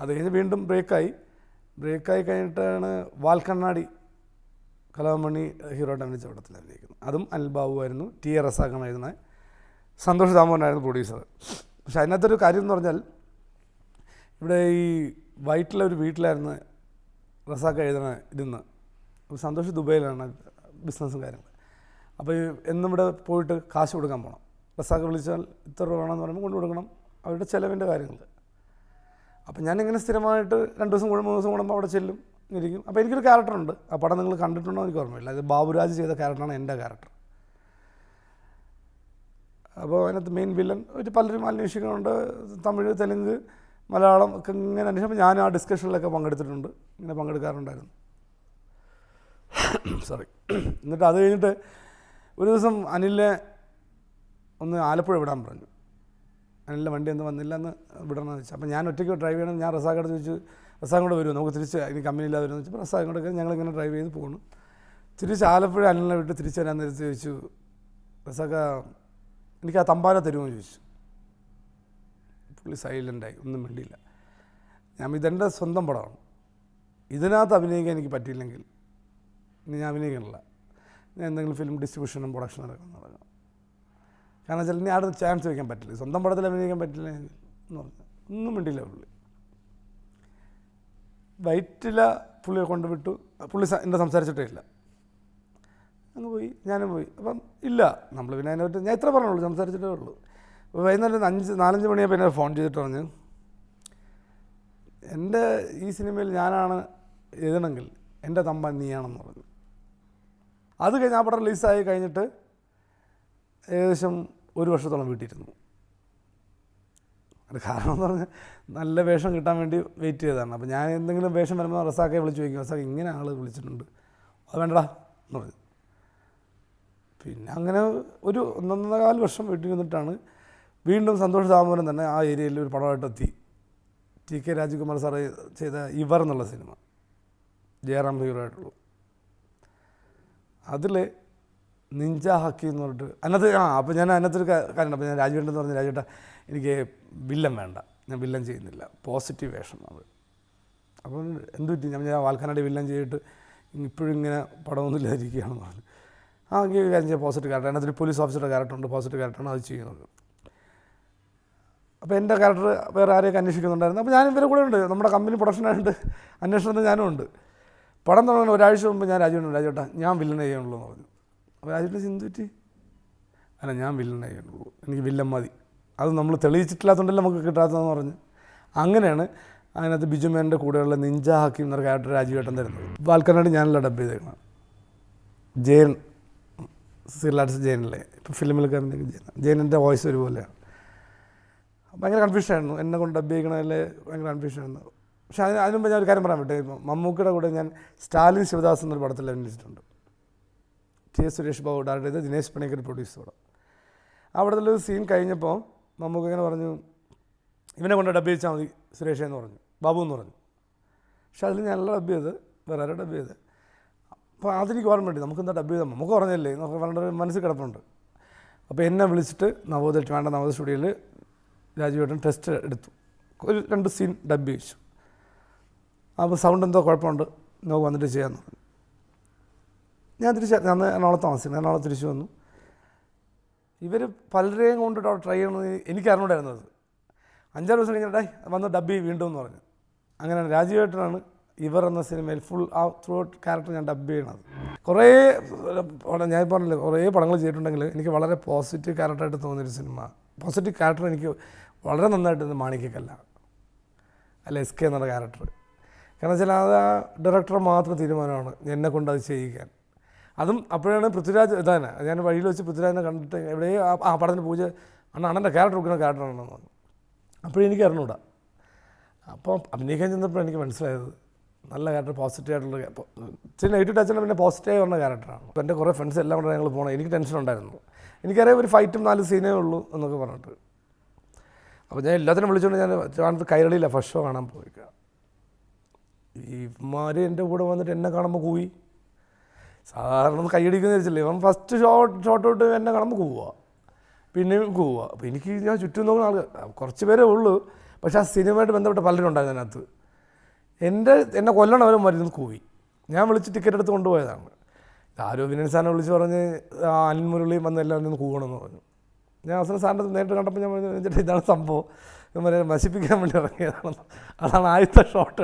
അത് കഴിഞ്ഞ് വീണ്ടും ബ്രേക്കായി കഴിഞ്ഞിട്ടാണ് വാൽക്കണ്ണാടി കലാമണി ഹീറോയിട്ട് അഭിനയിച്ച പടത്തിൽ അഭിനയിക്കുന്നത്. അതും അനിൽ ബാബു ആയിരുന്നു, ടി എ റസാഖാണ് എഴുതുന്നത്, സന്തോഷ് ദാമോദരനായിരുന്നു പ്രൊഡ്യൂസർ. പക്ഷെ അതിനകത്തൊരു കാര്യം എന്ന് പറഞ്ഞാൽ, ഇവിടെ ഈ വൈറ്റിലൊരു വീട്ടിലായിരുന്നു റസാഖ് ഇരുന്ന്. അപ്പോൾ സന്തോഷ് ദുബൈയിലാണ് ബിസിനസ്സും കാര്യങ്ങൾ. അപ്പോൾ എന്നും ഇവിടെ പോയിട്ട് കാശ് കൊടുക്കാൻ പോകണം. റസാഖ് വിളിച്ചാൽ ഇത്ര രൂപ വേണമെന്ന് പറയുമ്പോൾ കൊണ്ടു കൊടുക്കണം, അവരുടെ ചിലവിൻ്റെ കാര്യങ്ങൾ. അപ്പോൾ ഞാനിങ്ങനെ സ്ഥിരമായിട്ട് 2 ദിവസം കൂടുമ്പോൾ 3 ദിവസം കൂടുമ്പോൾ അവിടെ ചെല്ലും, ഇരിക്കും. അപ്പോൾ എനിക്കൊരു ക്യാരക്ടറുണ്ട്. ആ പടം നിങ്ങൾ കണ്ടിട്ടുണ്ടോ എനിക്ക് ഓർമ്മയില്ല. അത് ബാബുരാജ് ചെയ്ത ക്യാരക്ടറാണ് എൻ്റെ ക്യാരക്ടർ. അപ്പോൾ അതിനകത്ത് മെയിൻ വില്ലൻ പലരും അന്വേഷിക്കുന്നുണ്ട്. തമിഴ്, തെലുങ്ക്, മലയാളം ഒക്കെ ഇങ്ങനെ അന്വേഷിക്കുമ്പോൾ ഞാൻ ആ ഡിസ്കഷനിലൊക്കെ പങ്കെടുത്തിട്ടുണ്ട്, ഇങ്ങനെ പങ്കെടുക്കാറുണ്ടായിരുന്നു. സോറി. എന്നിട്ട് അത് കഴിഞ്ഞിട്ട് ഒരു ദിവസം അനിലിനെ ഒന്ന് ആലപ്പുഴ വിടാൻ പറഞ്ഞു. അനിലിൻ്റെ വണ്ടി ഒന്നും വന്നില്ല, എന്ന് വിടണമെന്ന് വെച്ചാൽ. അപ്പോൾ ഞാൻ ഒറ്റയ്ക്ക് ഡ്രൈവ് ചെയ്യണം. ഞാൻ റസാഖോട് ചോദിച്ചു, റസാഖ് കൂടെ വരുമോ, നമുക്ക് തിരിച്ച് ഇനി കമ്പനിയില്ലാതെ വരുമെന്ന് വെച്ചപ്പോൾ റസാഖ് കൂടെ ഞങ്ങളിങ്ങനെ ഡ്രൈവ് ചെയ്ത് പോകുന്നു. തിരിച്ച് ആലപ്പുഴ അനിലിനെ വിട്ട് തിരിച്ച് വരാൻ നേരത്ത് ചോദിച്ചു, റസാഖ് എനിക്ക് ആ തമ്പാന തരുമോ ചോദിച്ചു. പുള്ളി സൈലൻ്റായി, ഒന്നും മിണ്ടിയില്ല. ഇതെൻ്റെ സ്വന്തം പടമാണ്, ഇതിനകത്ത് അഭിനയിക്കാൻ എനിക്ക് പറ്റിയില്ലെങ്കിൽ ഇനി ഞാൻ അഭിനയിക്കണില്ല, ഞാൻ എന്തെങ്കിലും ഫിലിം ഡിസ്ട്രിബ്യൂഷനും പ്രൊഡക്ഷനും നടക്കണം. കാരണം വെച്ചാൽ ഇനി ആരും ചാൻസ് വയ്ക്കാൻ പറ്റില്ല, സ്വന്തം പടത്തിൽ അഭിനയിക്കാൻ പറ്റില്ല എന്ന് പറഞ്ഞു. ഒന്നും മിണ്ടിയില്ല പുള്ളി. വൈറ്റില പുള്ളിയെ കൊണ്ടുവിട്ടു. പുള്ളി എന്നെ സംസാരിച്ചിട്ടേ ഇല്ല, അങ്ങ് പോയി, ഞാനും പോയി. അപ്പം ഇല്ല, നമ്മൾ പിന്നെ അതിനെ പറ്റി ഞാൻ ഇത്ര പറഞ്ഞുള്ളൂ, സംസാരിച്ചിട്ടേ ഉള്ളൂ. അപ്പോൾ വൈകുന്നേരം 4-5 മണിയാകുമ്പോൾ എന്നെ ഫോൺ ചെയ്തിട്ട് പറഞ്ഞു, എൻ്റെ ഈ സിനിമയിൽ ഞാനാണ് എഴുതണമെങ്കിൽ എൻ്റെ തമ്പാൻ നീയാണെന്ന് പറഞ്ഞു. അത് കഴിഞ്ഞ് ആ പടം റിലീസായി കഴിഞ്ഞിട്ട് ഏകദേശം 1 വർഷത്തോളം വീട്ടിലിരുന്നു. അത് കാരണം എന്ന് പറഞ്ഞാൽ നല്ല വേഷം കിട്ടാൻ വേണ്ടി വെയിറ്റ് ചെയ്തതാണ്. അപ്പോൾ ഞാൻ എന്തെങ്കിലും വേഷം വരുമ്പോൾ റസാഖെ വിളിച്ച് ചോദിക്കും, റസാഖ് ഇങ്ങനെ ആൾ വിളിച്ചിട്ടുണ്ട്, അത് വേണ്ടടാ എന്ന് പറഞ്ഞു. പിന്നെ അങ്ങനെ ഒരു 1.25 വർഷം വീട്ടിൽ നിന്നിട്ടാണ് വീണ്ടും സന്തോഷ് ദാമോദരൻ തന്നെ ആ ഏരിയയിൽ ഒരു പടമായിട്ടെത്തി. ടി.കെ. രാജകുമാർ സാറ് ചെയ്ത ഇവർ എന്നുള്ള സിനിമ, ജയറാം ഹീറോ ആയിട്ടുള്ളൂ. അതിൽ നിഞ്ച ഹക്കി എന്ന് പറഞ്ഞിട്ട് അതിനകത്ത് അപ്പോൾ ഞാൻ അതിനകത്തൊരു കാര്യമുണ്ട്. അപ്പോൾ ഞാൻ രാജുവേണ്ടെന്ന് പറഞ്ഞ്, രാജുവേട്ട എനിക്ക് വില്ലൻ വേണ്ട, ഞാൻ വില്ലൻ ചെയ്യുന്നില്ല, പോസിറ്റീവ് വേഷം അത്. അപ്പോൾ എന്ത് പറ്റി, ഞാൻ വാൽക്കണ്ണാടി വില്ലൻ ചെയ്തിട്ട് ഇപ്പോഴും ഇങ്ങനെ പടമൊന്നുമില്ലാതിരിക്കുകയാണെന്ന് പറഞ്ഞു. എങ്കിൽ കാര്യം ചെയ്യാം, പോസിറ്റീവ് ക്യാരക്ടർ, അതിനകത്തൊരു പോലീസ് ഓഫീസറുടെ ക്യാരക്ടറുണ്ട്, പോസിറ്റീവ് ക്യാരക്ടറാണ്, അത് ചെയ്യുന്നത്. അപ്പോൾ എൻ്റെ ക്യാരക്ടർ വേറെ ആരെയൊക്കെ അന്വേഷിക്കുന്നുണ്ടായിരുന്നു. അപ്പോൾ ഞാൻ ഇവരെ കൂടെ ഉണ്ട്, നമ്മുടെ കമ്പനി പ്രൊഡക്ഷനായിട്ട് അന്വേഷണത്തിൽ ഞാനും ഉണ്ട്. പടം തുടങ്ങുന്ന ഒരാഴ്ച മുമ്പ് ഞാൻ രാജുവേട്ടാ ഞാൻ വില്ലനെ ചെയ്യുള്ളൂ എന്ന് പറഞ്ഞു. അപ്പോൾ രാജുവേട്ടൻ ചിന്ത പറ്റി, അല്ല ഞാൻ വില്ലനെ ചെയ്യുള്ളൂ, എനിക്ക് വില്ലൻ മതി, അത് നമ്മൾ തെളിയിച്ചിട്ടില്ലാത്തതുകൊണ്ടല്ലേ നമുക്ക് കിട്ടാത്തതെന്ന് പറഞ്ഞ്. അങ്ങനെയാണ് അതിനകത്ത് ബിജുമേൻ്റെ കൂടെയുള്ള നിഞ്ച ഹക്കീം എന്നൊരു ക്യാരക്ടർ രാജുവേട്ടൻ തരുന്നത്. വാൽക്കണ്ണാടി ഞാനല്ല ഡബ് ചെയ്തേക്കണം. ജയൻ സിലാർട്സ് ജയനല്ലേ, ഇപ്പോൾ ഫിലിമിലൊക്കെ ജയനിൻ്റെ വോയിസ് ഒരുപോലെയാണ്. ഭയങ്കര കൺഫ്യൂഷനായിരുന്നു, എന്നെ കൊണ്ട് ഡബ് ചെയ്യണതിൽ ഭയങ്കര കൺഫ്യൂഷനായിരുന്നു. പക്ഷേ അതിന് മുമ്പ് ഞാൻ ഒരു കാര്യം പറയാൻ പറ്റേ, മമ്മൂക്കയുടെ കൂടെ ഞാൻ സ്റ്റാലിൻ ശിവദാസ് എന്നൊരു പടത്തിൽ അഭിനയിച്ചിട്ടുണ്ട്. ടി.എസ്. സുരേഷ് ബാബു ഡയറക്റ്റ് ചെയ്ത് ദിനേശ് പണിക്കർ പ്രൊഡ്യൂസ് പടം. അവിടുത്തെ ഒരു സീൻ കഴിഞ്ഞപ്പോൾ മമ്മൂക്ക ഇങ്ങനെ പറഞ്ഞു, ഇവനെ കൊണ്ട് ഡബ് ചെയ്യിച്ചാൽ മതി സുരേഷ് എന്ന് പറഞ്ഞു, ബാബു എന്ന് പറഞ്ഞു. പക്ഷെ അതിൽ ഞാനല്ല ഡബ് ചെയ്ത്, വേറെ ആരും ഡബ് ചെയ്ത്. അപ്പോൾ അതെനിക്ക് ഓർമ്മ വേണ്ടി, നമുക്കെന്താ ഡബ് ചെയ്താൽ നമുക്ക് പറഞ്ഞല്ലേ എന്നൊക്കെ പറഞ്ഞിട്ട് മനസ്സിൽ കിടപ്പുണ്ട്. അപ്പോൾ എന്നെ വിളിച്ചിട്ട് നവോദയ സ്റ്റുഡിയോയിൽ രാജുവേട്ടൻ ടെസ്റ്റ് എടുത്തു, ഒരു 2 സീൻ ഡബ് ചെയ്യിച്ചു. അപ്പോൾ സൗണ്ട് എന്തോ കുഴപ്പമുണ്ട്, നമുക്ക് വന്നിട്ട് ചെയ്യാമെന്ന് പറഞ്ഞു. ഞാൻ എറണാകുളത്ത് താമസിക്കുന്നു, എറണാകുളത്ത് തിരിച്ചു വന്നു. ഇവർ പലരെയും കൊണ്ടിട്ട് അവിടെ ട്രൈ ചെയ്യണമെന്ന് എനിക്ക് അറിഞ്ഞുകൊണ്ടായിരുന്നത്. 5-6 ദിവസം കഴിഞ്ഞിട്ടേ വന്ന് ഡബ് വീണ്ടും എന്ന് പറഞ്ഞു. അങ്ങനെ രാജുവേട്ടനാണ് ഇവർ എന്ന സിനിമയിൽ ഫുൾ ആ ത്രൂ ഔട്ട് ക്യാരക്ടർ ഞാൻ ഡബ് ചെയ്യണത്. കുറേ ഞാൻ പറഞ്ഞില്ല, കുറേ പടങ്ങൾ ചെയ്തിട്ടുണ്ടെങ്കിൽ എനിക്ക് വളരെ പോസിറ്റീവ് ക്യാരക്ടറായിട്ട് തോന്നിയൊരു സിനിമ, പോസിറ്റീവ് ക്യാരക്ടർ എനിക്ക് വളരെ നന്നായിട്ട് മാണിക്കല്ല അല്ല എസ് കെ എന്നുള്ള ക്യാരക്ടർ. കാരണം വെച്ചാൽ അത് ആ ഡയറക്ടർ മാത്രം തീരുമാനമാണ് എന്നെ കൊണ്ട് അത് ചെയ്യിക്കാൻ. അതും അപ്പോഴാണ് പൃഥ്വിരാജ് ഇതാണ്, ഞാൻ വഴിയിൽ വെച്ച് പൃഥ്വിരാജിനെ കണ്ടിട്ട് എവിടെയോ ആ പടത്തിന് പൂജ അണ്ണൻ്റെ ക്യാരക്ടർ വെക്കുന്ന ക്യാരക്ടറാണെന്ന് പറഞ്ഞു. അപ്പോഴെനിക്ക് അറിഞ്ഞൂടാ. അപ്പോൾ അഭിനയിക്കാൻ ചെന്നപ്പോൾ എനിക്ക് മനസ്സിലായത് നല്ല ക്യാരക്ടർ, പോസിറ്റീവ് ആയിട്ടുള്ള ഇച്ചിരി നെഗറ്റീവ് ടച്ചിന് പിന്നെ പോസിറ്റീവ് പറഞ്ഞ ക്യാരക്ടറാണ്. അപ്പോൾ എൻ്റെ കുറേ ഫ്രണ്ട്സ് എല്ലാം കൂടെ ഞങ്ങൾ പോകണം, എനിക്ക് ടെൻഷൻ ഉണ്ടായിരുന്നു. എനിക്കറിയാം ഒരു ഫൈറ്റും 4 സീനേ ഉള്ളൂ എന്നൊക്കെ പറഞ്ഞിട്ട്. അപ്പോൾ ഞാൻ എല്ലാത്തിനും വിളിച്ചുകൊണ്ട് ഞാൻ കൈരളിയില്ല ഫസ്റ്റ് ഷോ കാണാൻ പോയിക്കാം. ഇവന്മാർ എൻ്റെ കൂടെ വന്നിട്ട് എന്നെ കാണുമ്പോൾ കൂവി. സാധാരണ കൈയടിക്കുന്ന വെച്ചില്ലേ, ഇവൻ ഫസ്റ്റ് ഷോട്ട് തൊട്ട് എന്നെ കാണുമ്പോൾ കൂവുക, പിന്നെയും കൂവുക. അപ്പോൾ എനിക്ക് ഞാൻ ചുറ്റും നോക്കുന്ന ആൾ കുറച്ച് പേരേ ഉള്ളൂ, പക്ഷേ ആ സിനിമയായിട്ട് ബന്ധപ്പെട്ട പലരും ഉണ്ടായിരുന്നു അതിനകത്ത്. എന്നെ കൊല്ലണവരും വരുന്നത് കൂവി. ഞാൻ വിളിച്ച് ടിക്കറ്റ് എടുത്ത് കൊണ്ടുപോയതാണ്. ആരോ വിനയൻ സാറിനെ വിളിച്ച് പറഞ്ഞ് അനിൽ മുരളിയും വന്ന് എല്ലാവരും ഒന്ന് കൂവണമെന്ന് പറഞ്ഞു. ഞാൻ അവസാനം സാറിൻ്റെ നേരിട്ട് കണ്ടപ്പോൾ ഞാൻ പറഞ്ഞു, ചേട്ടാ ഇതാണ് സംഭവം, നശിപ്പിക്കാൻ വേണ്ടി ഇറങ്ങിയതാണ്. അതാണ് ആദ്യത്തെ ഷോട്ട്.